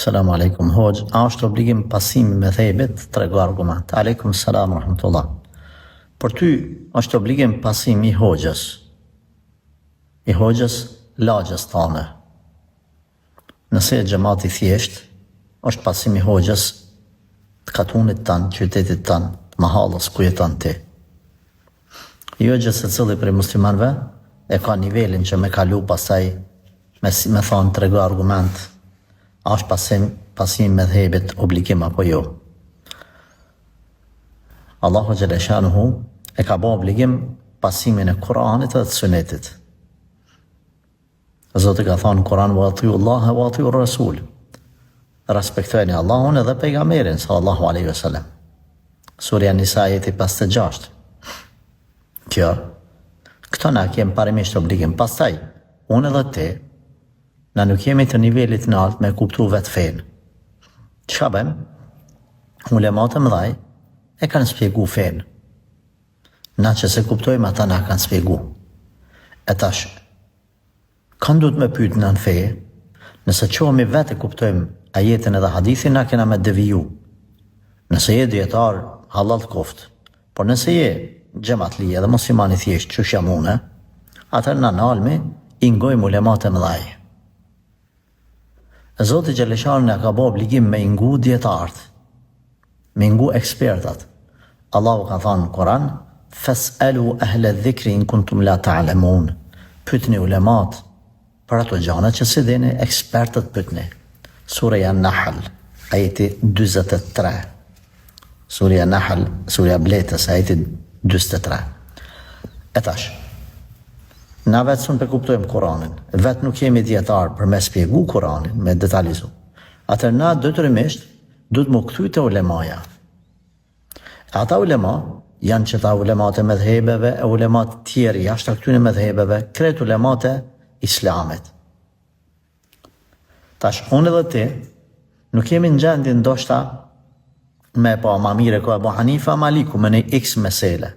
Selamu alaikum, hoxh. A është obligim pasimi me thejbet? Tregu argument. Aleikum salam, rahmatullah. Për ty është obligim pasimi i hoxhës lagjes tane. Nëse e gjemati thjesht, është pasimi i hoxhës të katunit tanë, qytetit tanë, mahallës ku jeton ti. Jo gjë se cili prej muslimanve e ka nivelin që me kalu pasaj me thonë tregu argument. A është pasim me dhejbet obligim apo jo? Allahu Gjeleshanuhu e ka bo obligim pasimin e Kur'anit dhe të sunetit. Zotë ka thonë Kur'an wa atiu Allah wa atiu Rasul. Respektojni Allahun edhe pejgamberin sallallahu alaihi wasallam. Surja Nisa ajeti 56. Këto na kem parimisht obligim. Pastaj, unë edhe ti, na nuk jemi të nivelit në altë me kuptu vetë fenë. Çka bëjmë? Ulemat e mëdhaj e kanë spjegu fenë. Na që se kuptojmë ata na kanë spjegu. E tash, kanë duhet me pyet në feje, nëse qohemi vetë e kuptojmë ajetin edhe hadithin, na kena me deviju. Nëse je djetar, halal koft, por nëse je gjematli edhe muslimani thjesht që shamune, atër na nalmi ingojmë ulemat e mëdhaj. Zoti Gjeleshan në ka bo obligim me ingu djetartë, me ingu ekspertat. Allahu ka thënë në Koran, Fas'alu ahle dhikri in kuntum la ta'lamun. Pytni ulemat për ato gjana që si dini, ekspertët pytni. Surja Nahl, ajeti 23. Surja Nahl, surja Bletës, ajeti 23. E tash, na vetë sun për kuptojmë Koranin, vetë nuk jemi djetarë për me spjegu Koranin, me detalizu. Atër na dëtërimisht, du të më këthy të ulemaja. Ata ulema, janë që ta ulemat e medhebeve, e ulemat tjeri, jashtë këtyne medhebeve, kretë ulemat e islamit. Tash, unë edhe ti, nuk jemi në gjendin ndoshta me pa ma mire ko Ebu Hanifa Maliku, me një x mesele.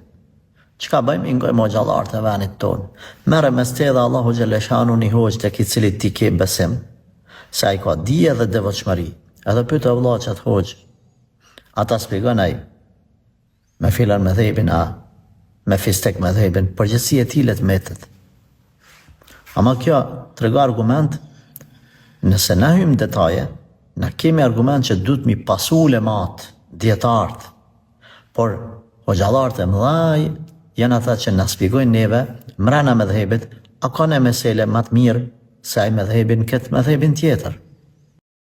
Qka bëjmë, ingojmë o gjallartë e venit tonë. Mere mes te dhe Allahu Gjeleshanu një hoqë të ki cilit ti ke besim, se a i ka dije dhe devotshmëri. Edhe pyte o vla që atë hoqë, ata spjegonaj, me filan me dhejbin a, me fistek me dhejbin, përgjësi e tilet metet. Ama kjo të rega argument, nëse na hymë detaje, na kemi argument që du të mi pasu ulemat, djetartë, por o gjallartë e mëdhaj, janë ata që na spjegojnë neve, mrena me dhejbit, a ka ne mesele matë mirë, se aj me dhejbin këtë me dhejbin tjetër.